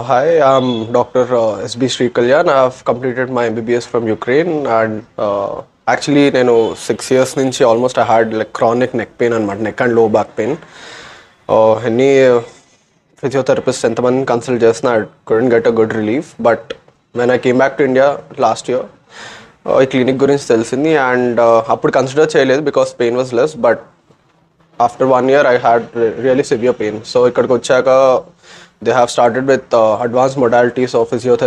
Hi, I'm Dr. SB Sri Kalyan. I've completed my MBBS from Ukraine, and actually నేను 6 years నుంచి almost I had like chronic neck pain అనమాట, neck and low back pain. ఎన్ని physiotherapist ఎంతమంది consult చేసినా I couldn't get a good relief. But when I came back to India last year, ఈ clinic గురించి తెలిసింది, and అప్పుడు consider చేయలేదు because pain was less. But after 1 year I had really severe pain. So ikkadiki vachaka they have started with advanced modalities of physiotherapy